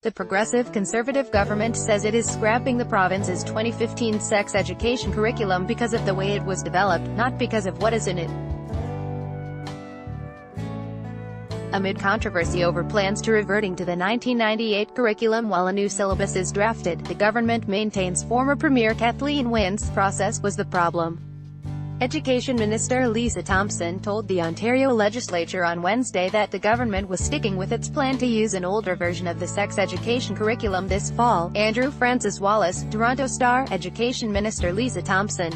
The progressive conservative government says it is scrapping the province's 2015 sex education curriculum because of the way it was developed, not because of what is in it. Amid controversy over plans to reverting to the 1998 curriculum while a new syllabus is drafted, the government maintains former Premier Kathleen Wynne's process was the problem. Education Minister Lisa Thompson told the Ontario legislature on Wednesday that the government was sticking with its plan to use an older version of the sex education curriculum this fall. Andrew Francis Wallace, Toronto Star, Education Minister Lisa Thompson,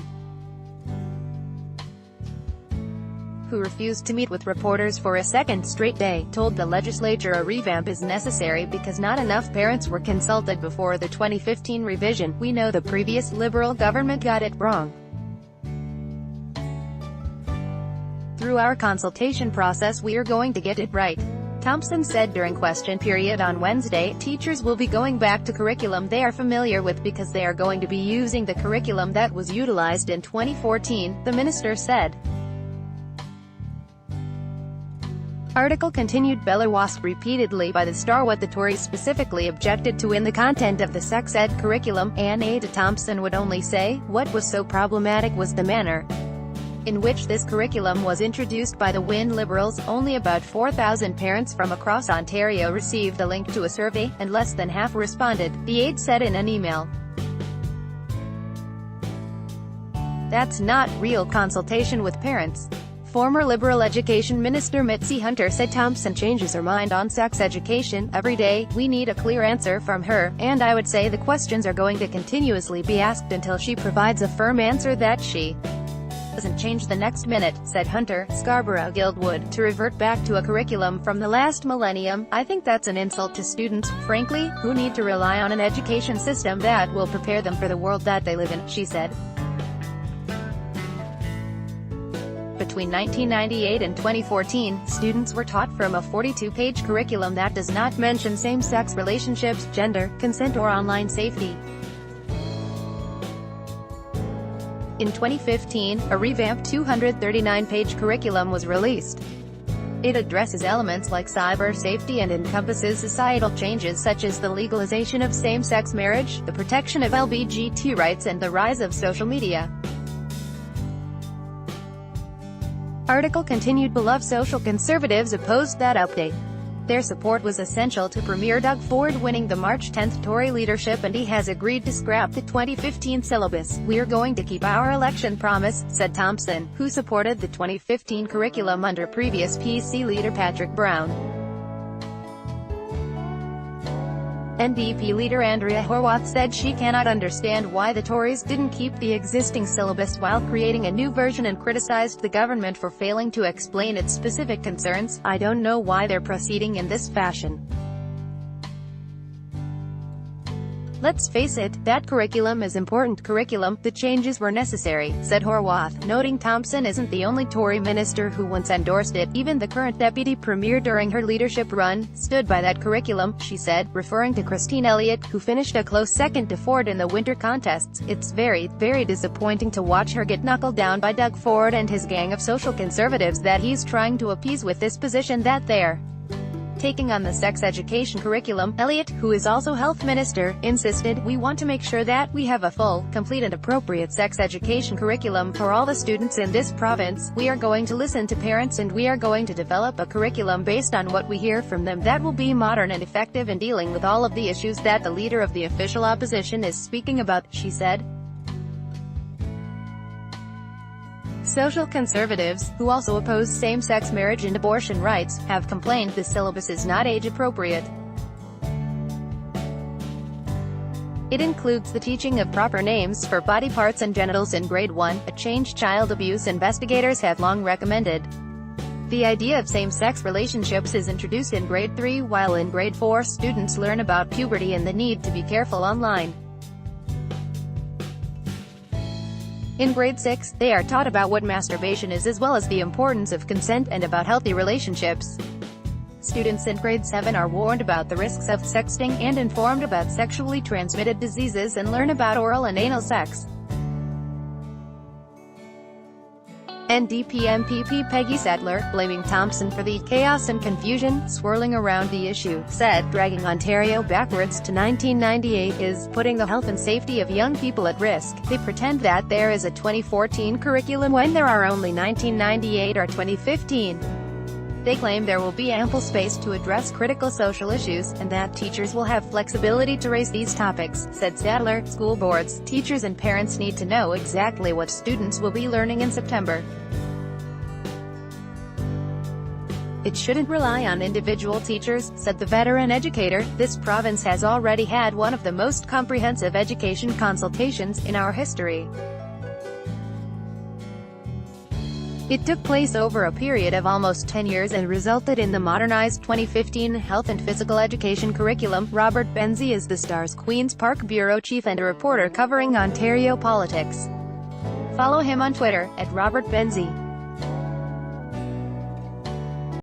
who refused to meet with reporters for a second straight day, told the legislature a revamp is necessary because not enough parents were consulted before the 2015 revision. "We know the previous Liberal government got it wrong. Through our consultation process we are going to get it right," Thompson said during question period on Wednesday. Teachers will be going back to curriculum they are familiar with because they are going to be using the curriculum that was utilized in 2014, the minister said. Article continued. Bella asked repeatedly by the Star what the Tories specifically objected to in the content of the sex ed curriculum. An aide to Thompson would only say, "What was so problematic was the manner in which this curriculum was introduced by the Wynne Liberals." Only about 4,000 parents from across Ontario received a link to a survey, and less than half responded, the aide said in an email. "That's not real consultation with parents." Former Liberal Education Minister Mitzi Hunter said Thompson changes her mind on sex education every day. "We need a clear answer from her, and I would say the questions are going to continuously be asked until she provides a firm answer that she doesn't change the next minute," said Hunter. Scarborough Guildwood, "To revert back to a curriculum from the last millennium, I think that's an insult to students, frankly, who need to rely on an education system that will prepare them for the world that they live in," she said. Between 1998 and 2014, students were taught from a 42-page curriculum that does not mention same-sex relationships, gender, consent or online safety. In 2015, a revamped 239-page curriculum was released. It addresses elements like cyber safety and encompasses societal changes such as the legalization of same-sex marriage, the protection of LGBT rights and the rise of social media. Article continued. Beloved social conservatives opposed that update. Their support was essential to Premier Doug Ford winning the March 10 Tory leadership, and he has agreed to scrap the 2015 syllabus. "We're going to keep our election promise," said Thompson, who supported the 2015 curriculum under previous PC leader Patrick Brown. NDP leader Andrea Horwath said she cannot understand why the Tories didn't keep the existing syllabus while creating a new version and criticized the government for failing to explain its specific concerns. "I don't know why they're proceeding in this fashion. Let's face it, that curriculum is important curriculum. The changes were necessary," said Horwath, noting Thompson isn't the only Tory minister who once endorsed it. "Even the current deputy premier during her leadership run stood by that curriculum," she said, referring to Christine Elliott, who finished a close second to Ford in the winter contests. "It's very, very disappointing to watch her get knuckled down by Doug Ford and his gang of social conservatives that he's trying to appease with this position that they're taking on the sex education curriculum." Elliott, who is also health minister, insisted, "We want to make sure that we have a full, complete and appropriate sex education curriculum for all the students in this province. We are going to listen to parents and we are going to develop a curriculum based on what we hear from them that will be modern and effective in dealing with all of the issues that the leader of the official opposition is speaking about," she said. Social conservatives, who also oppose same-sex marriage and abortion rights, have complained the syllabus is not age-appropriate. It includes the teaching of proper names for body parts and genitals in grade 1, a change child abuse investigators have long recommended. The idea of same-sex relationships is introduced in grade 3, while in grade 4 students learn about puberty and the need to be careful online. In grade 6, they are taught about what masturbation is as well as the importance of consent and about healthy relationships. Students in grade 7 are warned about the risks of sexting and informed about sexually transmitted diseases and learn about oral and anal sex. NDP MPP Peggy Settler, blaming Thompson for the chaos and confusion swirling around the issue, said, dragging Ontario backwards to 1998 is putting the health and safety of young people at risk. They pretend that there is a 2014 curriculum when there are only 1998 or 2015. They claim there will be ample space to address critical social issues, and that teachers will have flexibility to raise these topics, said Settler. School boards, teachers and parents need to know exactly what students will be learning in September. It shouldn't rely on individual teachers, said the veteran educator. This province has already had one of the most comprehensive education consultations in our history. It took place over a period of almost 10 years and resulted in the modernized 2015 Health and Physical Education curriculum. Robert Benzie is the Star's Queen's Park bureau chief and a reporter covering Ontario politics. Follow him on Twitter, @RobertBenzie.